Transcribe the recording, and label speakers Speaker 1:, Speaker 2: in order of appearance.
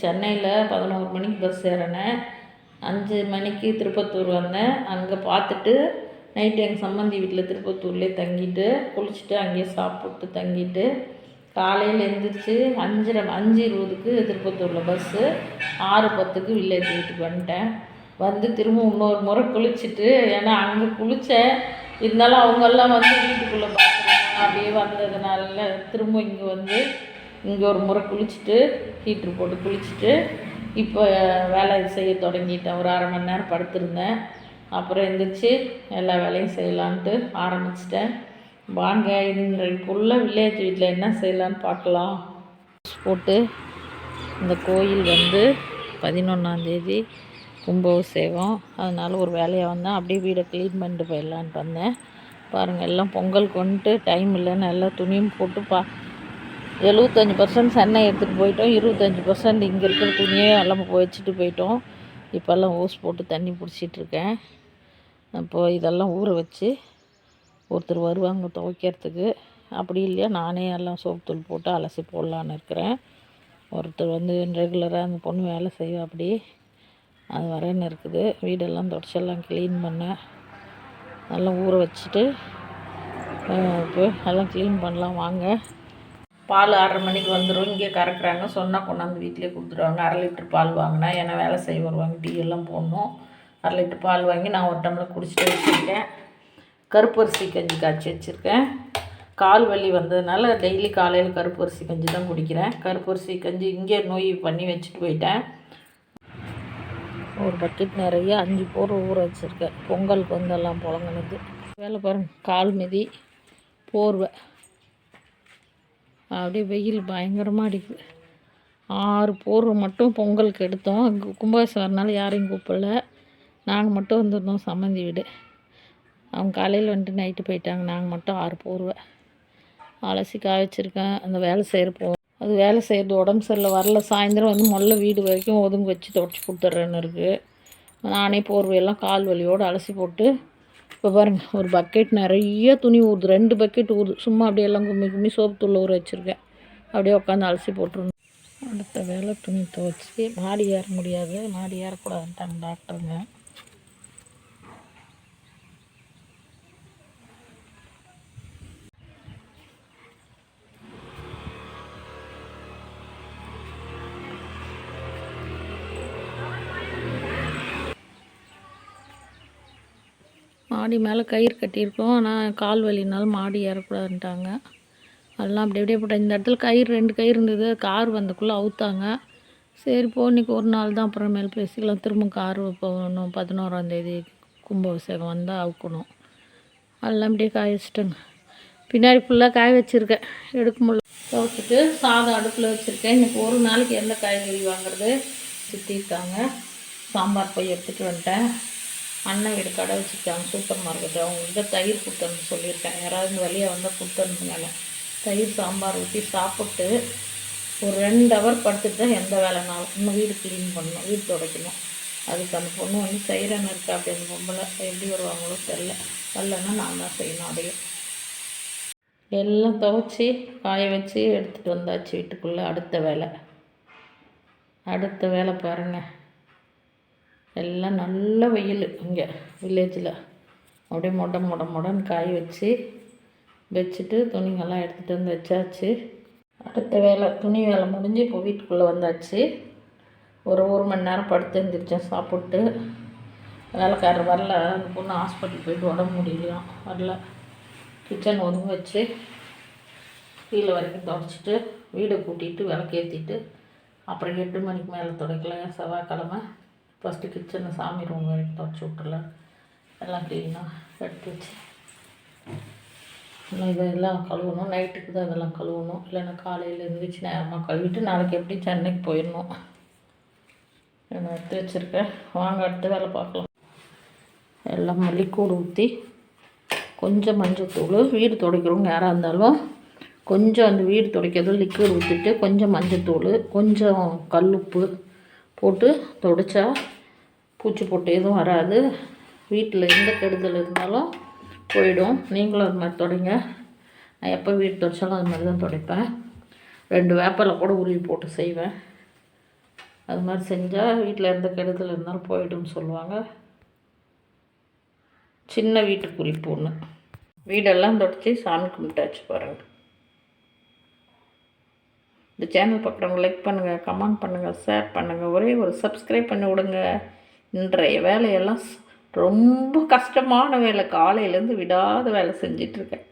Speaker 1: சென்னையில் 11 மணிக்கு பஸ் ஏறினேன். 5 மணிக்கு திருப்பத்தூர் வந்தேன். அங்கே பார்த்துட்டு நைட்டு எங்கள் சம்மந்தி வீட்டில் திருப்பத்தூர்லேயே தங்கிட்டு குளிச்சுட்டு அங்கேயே சாப்பிட்டு தங்கிட்டு காலையில் எழுந்திரிச்சு 5:20க்கு திருப்பத்தூரில் பஸ்ஸு, 6:10க்கு வில்லேஜ் வீட்டுக்கு வந்துட்டேன். வந்து திரும்ப இன்னொரு முறை குளிச்சுட்டு, ஏன்னா அங்கே குளித்தேன், இருந்தாலும் அவங்கெல்லாம் வந்து வீட்டுக்குள்ளே பார்க்குறாங்க அப்படியே வந்ததுனால திரும்ப இங்கே வந்து இங்கே ஒரு முறை குளிச்சுட்டு ஹீட்ரு போட்டு குளிச்சுட்டு இப்போ வேலை செய்ய தொடங்கிட்டேன். ஒரு 1/2 மணி நேரம் படுத்திருந்தேன். அப்புறம் எழுந்திரிச்சு எல்லா வேலையும் செய்யலான்ட்டு ஆரம்பிச்சிட்டேன். வாங்க இன்றைக்குள்ள வில்லேஜ் வீட்டில் என்ன செய்யலான்னு பார்க்கலாம். போட்டு இந்த கோயில் வந்து 11ஆந்தேதி கும்பாபிஷேகம், அதனால் ஒரு வேலையாக வந்தேன். அப்படியே வீடை க்ளீன் பண்ணிட்டு போயிடலான்ட்டு வந்தேன். பாருங்கள், எல்லாம் பொங்கல் கொண்டுட்டு டைம் இல்லைன்னு எல்லா துணியும் போட்டு 75% சென்னை எடுத்துகிட்டு போயிட்டோம். 25% இங்கே இருக்கிற துணியே எல்லாம் வச்சுட்டு போயிட்டோம். இப்போல்லாம் ஓஸ் போட்டு தண்ணி பிடிச்சிட்ருக்கேன். அப்போது இதெல்லாம் ஊற வச்சு ஒருத்தர் வருவாங்க துவைக்கிறதுக்கு. அப்படி இல்லையா நானே எல்லாம் சோப்பு தூள் போட்டு அலசி போடலான்னு இருக்கிறேன். ஒருத்தர் வந்து ரெகுலராக அந்த பொண்ணு வேலை செய்வோம், அப்படி அது வரேன்னு இருக்குது. வீடெல்லாம் தொடச்செல்லாம் க்ளீன் பண்ணேன். நல்லா ஊற வச்சுட்டு இப்போ எல்லாம் க்ளீன் பண்ணலாம் வாங்க. பால் 6:30 மணிக்கு வந்துடும். இங்கே கறக்குறாங்க, சொன்னால் கொண்டாந்து வீட்டிலே கொடுத்துருவாங்க. 1/2 லிட்டர் பால் வாங்கினேன், ஏன்னா வேலை செய்ய வருவாங்க, டீ எல்லாம் போடணும். 1/2 லிட்டர் பால் வாங்கி நான் ஒரு டம்ளர் குடிச்சிட்டு வச்சுருக்கேன். கருப்பரிசி கஞ்சி காய்ச்சி வச்சுருக்கேன். கால் வலி வந்ததுனால டெய்லி காலையில் கருப்பரிசி கஞ்சி தான் குடிக்கிறேன். கருப்பரிசி கஞ்சி இங்கே நோய் பண்ணி வச்சுட்டு போயிட்டேன். ஒரு பக்கெட் நிறைய 5 போர் ஊற வச்சுருக்கேன். பொங்கலுக்கு வந்து எல்லாம் புழங்கினது வேலை பாருங்கள். கால் மிதி, போர்வை, அப்படியே வெயில் பயங்கரமாக அடிக்குது. 6 போர்வை மட்டும் பொங்கலுக்கு எடுத்தோம். கும்பாபிஷேகம்னால யாரையும் கூப்பிடல, நாங்கள் மட்டும் வந்துருந்தோம். சம்மந்தி வீடு அவங்க காலையில் வந்துட்டு நைட்டு போயிட்டாங்க. நாங்கள் மட்டும் 6 போர்வை அலசி காய வச்சுருக்கேன். அந்த வேலை செய்கிறப்போ அது வேலை செய்கிறது உடம்பு சரியில்லை, வரல. சாயந்தரம் வந்து முதல்ல வீடு வரைக்கும் ஒதுங்க வச்சு துடைச்சி கொடுத்துட்றேன்னு இருக்குது. நானே போர்வையெல்லாம் கால் வலியோடு அலசி போட்டு இப்போ பாருங்கள், ஒரு பக்கெட் நிறைய துணி ஊறுது. 2 பக்கெட் ஊறுது. சும்மா அப்படியே எல்லாம் கும்மி சோப்பு தூள் ஊற வச்சுருக்கேன். அப்படியே உட்காந்து அலசி போட்டுருணும். அடுத்த வேலை துணி துவைச்சி மாடி ஏற முடியாது, மாடி ஏறக்கூடாதுன்ட்டாங்க டாக்டருங்க. மாடி மேலே கயிறு கட்டியிருக்கோம், ஆனால் கால் வலினாலும் மாடி ஏறக்கூடாதுன்ட்டாங்க. அதெல்லாம் அப்படி அப்படியே போட்டேன். இந்த இடத்துல கயிறு 2 கயிறு இருந்தது. கார் வந்தக்குள்ளே அவுத்தாங்க. சரி போ, இன்றைக்கி ஒரு நாள் தான், அப்புறமேல் பேசிக்கலாம். திரும்ப கார் போகணும். 11ஆந்தேதி கும்பாபிஷேகம் வந்தால் அவுக்கணும். அதெல்லாம் அப்படியே காய வச்சுட்டேங்க. பின்னாடி ஃபுல்லாக காய வச்சுருக்கேன், எடுக்க முடியல. துவைச்சிட்டு சாதம் அடுப்பில் வச்சுருக்கேன். இன்றைக்கி ஒரு நாளைக்கு எந்த காய்கறி வாங்குறது சுற்றிருக்காங்க. சாம்பார் போய் எடுத்துகிட்டு வந்துட்டேன். அண்ணன் வீடு கடை வச்சுருக்காங்க, சூப்பர் மார்க்கெட்டு. அவங்கள்ட்ட தயிர் கொடுத்தனுப்பு சொல்லியிருக்கேன். யாராவது வழியாக வந்தால் கொடுத்தனுப்புனால தயிர் சாம்பார் ஊற்றி சாப்பிட்டு ஒரு 2 ஹவர் படுத்துட்டு தான் எந்த வேலைனாலும். இன்னும் வீடு க்ளீன் பண்ணணும், வீடு துடைக்கணும். அதுக்கு அந்த பொண்ணு வந்து செய்கிறன்னு இருக்கா. அப்படி அந்த பொம்பளை எப்படி வருவாங்களோ தெரில. வரலன்னா நான் தான் செய்யணும். அதையும் எல்லாம் துவைச்சி காய வச்சு எடுத்துகிட்டு வந்தாச்சு வீட்டுக்குள்ளே. அடுத்த வேலை பாருங்கள். எல்லாம் நல்ல வெயில் இங்கே வில்லேஜில். அப்படியே மொடன்னு காய வச்சுட்டு துணிங்கெல்லாம் எடுத்துகிட்டு வந்து வச்சாச்சு. அடுத்த வேலை துணி வேலை முடிஞ்சு இப்போ வீட்டுக்குள்ளே வந்தாச்சு. ஒரு மணி நேரம் படுத்து எழுந்திரிச்சேன் சாப்பிட்டு. வேலைக்காரர் வரல, அந்த பொண்ணு ஹாஸ்பிட்டல் போய்ட்டு உடம்பு முடியலையாம், வரல. கிச்சன் ஒதுங்க வச்சு கீழே வரைக்கும் துடைச்சிட்டு வீடை கூட்டிகிட்டு விளக்கேற்றிட்டு அப்புறம் 8 மணிக்கு மேலே துடைக்கலாம். செவ்வாய்க்கிழமை ஃபஸ்ட்டு கிச்சனை சாமி ரூம் வரைக்கும் துடைச்சி விட்டுறலாம். எல்லாம் க்ளீனாக எடுத்து வச்சு இன்னும் இதெல்லாம் கழுவணும். நைட்டுக்கு தான் இதெல்லாம் கழுவணும், இல்லைன்னா காலையில் இருந்துச்சு நேரமாக கழுவிட்டு நாளைக்கு எப்படி சென்னைக்கு போயிடணும். நான் எடுத்து வச்சுருக்கேன். வாங்க அடுத்த வேலை பார்க்கலாம். எல்லாம் லிக்விட் ஊற்றி கொஞ்சம் மஞ்சள் தூள், வீடு துடைக்கிறவங்க யாராக இருந்தாலும் கொஞ்சம் அந்த வீடு துடைக்கிறது லிக்விட் ஊற்றிட்டு கொஞ்சம் மஞ்சள் தூள், கொஞ்சம் கல்லுப்பு போட்டு துடைச்சா பூச்சி போட்டு எதுவும் வராது. வீட்டில் எந்த கெடுதல் இருந்தாலும் போயிடும். நீங்களும் அது மாதிரி துடைங்க. நான் எப்போ வீடு துடைச்சாலும் அது மாதிரி தான் துடைப்பேன். 2 வேப்பிலை கூட உருவி போட்டு செய்வேன். அது மாதிரி செஞ்சால் வீட்டில் எந்த கெடுதல் இருந்தாலும் போய்டும்னு சொல்லுவாங்க. சின்ன வீட்டு குறிப்பு ஒன்று. வீடெல்லாம் தொடச்சி சாமி கும்பிட்டாச்சு பாருங்கள். இந்த சேனல் பார்க்குறவங்க லைக் பண்ணுங்கள், கமெண்ட் பண்ணுங்கள், ஷேர் பண்ணுங்கள், ஒரே ஒரு சப்ஸ்கிரைப் பண்ணி விடுங்க. இன்றைய வேலையெல்லாம் ரொம்ப கஷ்டமான வேலை, காலையிலேருந்து விடாத வேலை செஞ்சிட்ருக்கேன்.